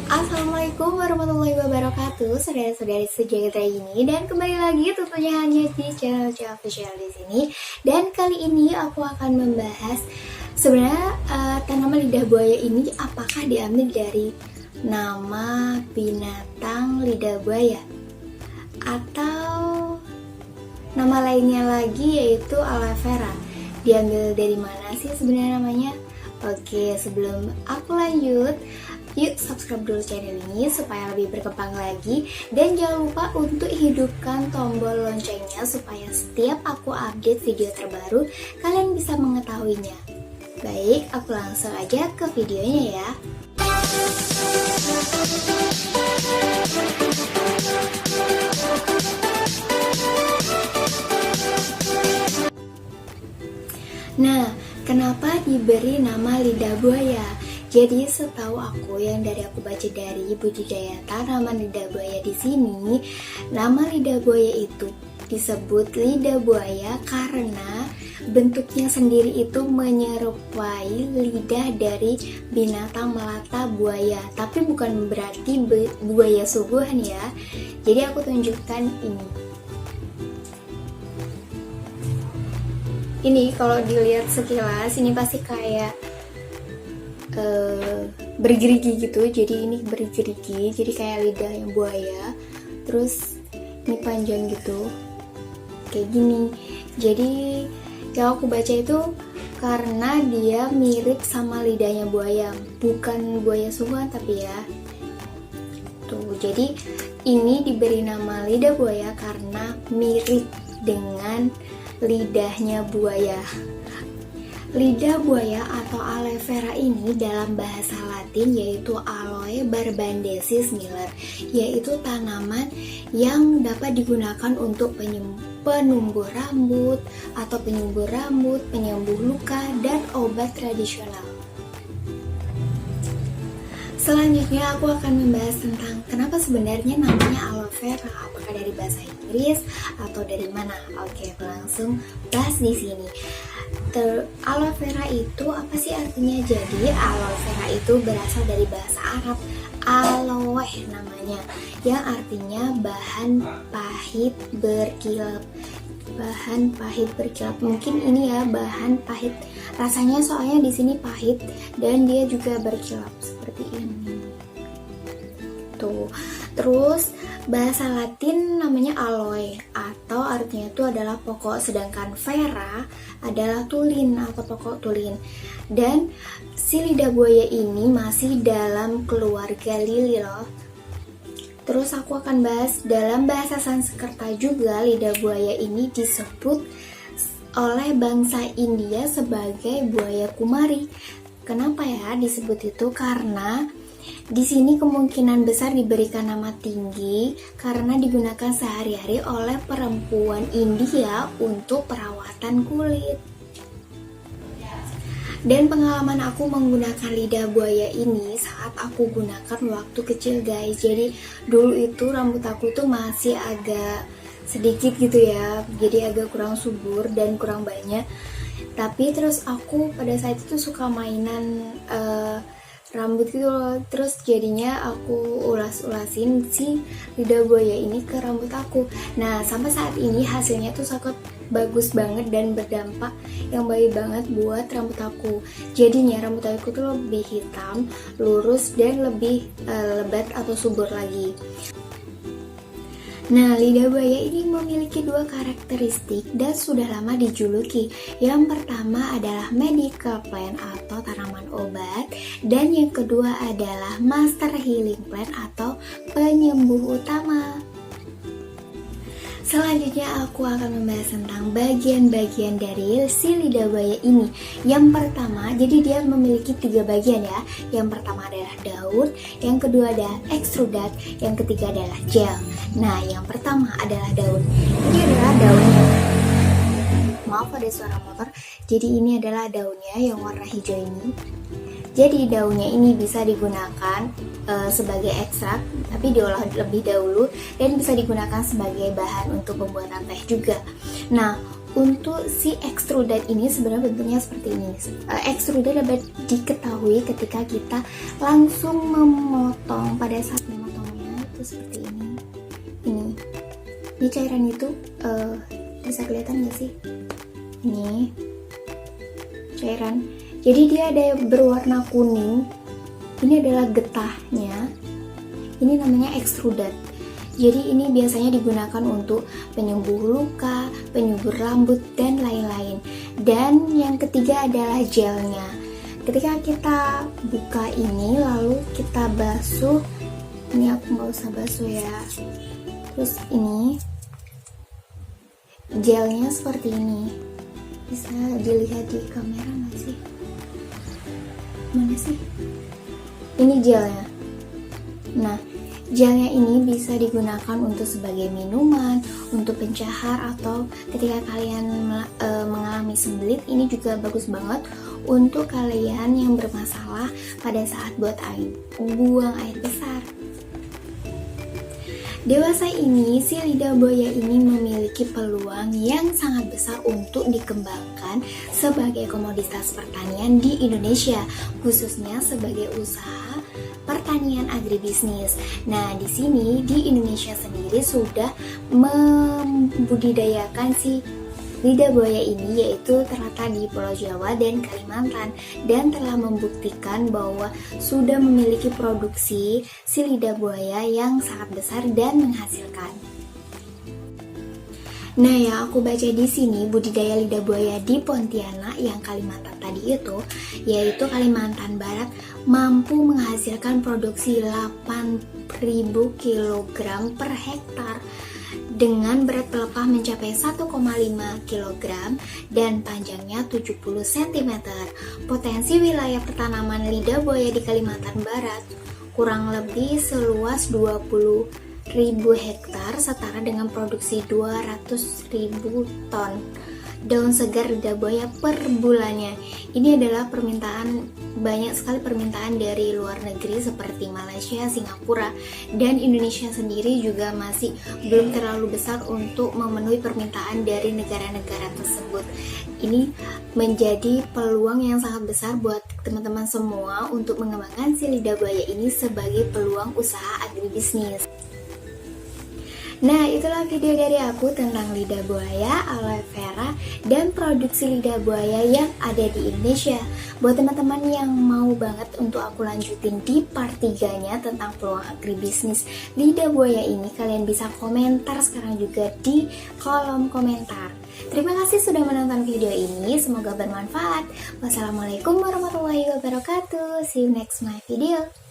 Assalamualaikum warahmatullahi wabarakatuh, saudara-saudari sejagat ini, dan kembali lagi tentunya hanya di channel Official di sini. Dan kali ini aku akan membahas sebenarnya tanaman lidah buaya ini apakah diambil dari nama binatang lidah buaya atau nama lainnya lagi yaitu aloe vera. Diambil dari mana sih sebenarnya namanya? Oke, sebelum aku lanjut, yuk subscribe dulu channel ini supaya lebih berkembang lagi. Dan jangan lupa untuk hidupkan tombol loncengnya supaya setiap aku update video terbaru kalian bisa mengetahuinya. Baik, aku langsung aja ke videonya ya. Nah, kenapa diberi nama lidah buaya? Jadi setahu aku yang dari aku baca dari budidaya tanaman lidah buaya di sini, nama lidah buaya itu disebut lidah buaya karena bentuknya sendiri itu menyerupai lidah dari binatang melata buaya, tapi bukan berarti buaya sungguhan ya. Jadi aku tunjukkan ini. Ini kalau dilihat sekilas ini pasti kayak bergerigi gitu, jadi ini bergerigi, jadi kayak lidah yang buaya, terus ini panjang gitu kayak gini. Jadi yang aku baca itu karena dia mirip sama lidahnya buaya, bukan buaya sungguhan tapi ya tuh. Jadi ini diberi nama lidah buaya karena mirip dengan lidahnya buaya. Lidah buaya atau aloe vera ini dalam bahasa Latin yaitu Aloe barbadensis Miller, yaitu tanaman yang dapat digunakan untuk penumbuh rambut atau penyubur rambut, penyembuh luka, dan obat tradisional. Selanjutnya aku akan membahas tentang kenapa sebenarnya namanya aloe vera, apakah dari bahasa Inggris atau dari mana. Oke, langsung bahas di sini. Aloe vera itu apa sih artinya? Jadi aloe vera itu berasal dari bahasa Arab aloe namanya, yang artinya bahan pahit berkilap. Bahan pahit berkilap, mungkin ini ya bahan pahit rasanya, soalnya di sini pahit dan dia juga berkilap seperti ini tuh. Terus bahasa Latin namanya aloe atau artinya itu adalah pokok, sedangkan vera adalah tulin atau pokok tulin. Dan si lidah buaya ini masih dalam keluarga lili loh. Terus aku akan bahas dalam bahasa Sanskerta juga lidah buaya ini disebut oleh bangsa India sebagai buaya kumari. Kenapa ya disebut itu? Karena di sini kemungkinan besar diberikan nama tinggi karena digunakan sehari-hari oleh perempuan India untuk perawatan kulit. Dan pengalaman aku menggunakan lidah buaya ini saat aku gunakan waktu kecil guys. Jadi dulu itu rambut aku tuh masih agak sedikit gitu ya, jadi agak kurang subur dan kurang banyak. Tapi terus aku pada saat itu suka mainan rambut gitu loh, terus jadinya aku ulas-ulasin si lidah buaya ini ke rambut aku. Nah sampai saat ini hasilnya tuh sangat bagus banget dan berdampak yang baik banget buat rambut aku. Jadinya rambut aku tuh lebih hitam, lurus, dan lebih lebat atau subur lagi. Nah, lidah buaya ini memiliki dua karakteristik dan sudah lama dijuluki. Yang pertama adalah medical plant atau tanaman obat, dan yang kedua adalah master healing plant atau penyembuh utama. Selanjutnya aku akan membahas tentang bagian-bagian dari si lidah buaya ini. Yang pertama, jadi dia memiliki 3 bagian ya. Yang pertama adalah daun, yang kedua adalah ekstrudat, yang ketiga adalah gel. Nah, yang pertama adalah daun. Ini adalah daunnya. Maaf ada suara motor. Jadi ini adalah daunnya yang warna hijau ini. Jadi daunnya ini bisa digunakan sebagai ekstrak, tapi diolah lebih dahulu, dan bisa digunakan sebagai bahan untuk pembuatan teh juga. Nah, untuk si extruded ini sebenarnya bentuknya seperti ini. Extruded dapat diketahui ketika kita langsung memotong. Pada saat memotongnya itu seperti ini. Ini cairan itu bisa kelihatan nggak sih? Ini cairan. Jadi dia ada yang berwarna kuning. Ini adalah getahnya. Ini namanya extruded. Jadi ini biasanya digunakan untuk penyembuh luka, penyubur rambut, dan lain-lain. Dan yang ketiga adalah gelnya. Ketika kita buka ini lalu kita basuh, ini aku nggak usah basuh ya. Terus ini gelnya seperti ini. Bisa dilihat di kamera nggak sih? Mana sih? Ini gelnya. Nah, gelnya ini bisa digunakan untuk sebagai minuman, untuk pencahar, atau ketika kalian mengalami sembelit, ini juga bagus banget untuk kalian yang bermasalah pada saat buang air besar. Dewasa ini, si lidah buaya ini memiliki peluang yang sangat besar untuk dikembangkan sebagai komoditas pertanian di Indonesia, khususnya sebagai usaha pertanian agribisnis. Nah, di sini di Indonesia sendiri sudah membudidayakan si lidah buaya ini, yaitu terletak di Pulau Jawa dan Kalimantan, dan telah membuktikan bahwa sudah memiliki produksi si lidah buaya yang sangat besar dan menghasilkan. Nah, yang aku baca di sini, budidaya lidah buaya di Pontianak yang Kalimantan tadi itu, yaitu Kalimantan Barat, mampu menghasilkan produksi 8.000 kg per hektar dengan berat pelepah mencapai 1,5 kg dan panjangnya 70 cm. Potensi wilayah pertanaman lidah buaya di Kalimantan Barat kurang lebih seluas 20.000 hektar, setara dengan produksi 200.000 ton daun segar lidah buaya per bulannya. Ini adalah banyak sekali permintaan dari luar negeri seperti Malaysia, Singapura, dan Indonesia sendiri juga masih belum terlalu besar untuk memenuhi permintaan dari negara-negara tersebut. Ini menjadi peluang yang sangat besar buat teman-teman semua untuk mengembangkan si lidah buaya ini sebagai peluang usaha agribisnis. Nah, itulah video dari aku tentang lidah buaya, aloe vera, dan produksi lidah buaya yang ada di Indonesia. Buat teman-teman yang mau banget untuk aku lanjutin di part 3-nya tentang peluang agribisnis lidah buaya ini, kalian bisa komentar sekarang juga di kolom komentar. Terima kasih sudah menonton video ini, semoga bermanfaat. Wassalamualaikum warahmatullahi wabarakatuh. See you next my video.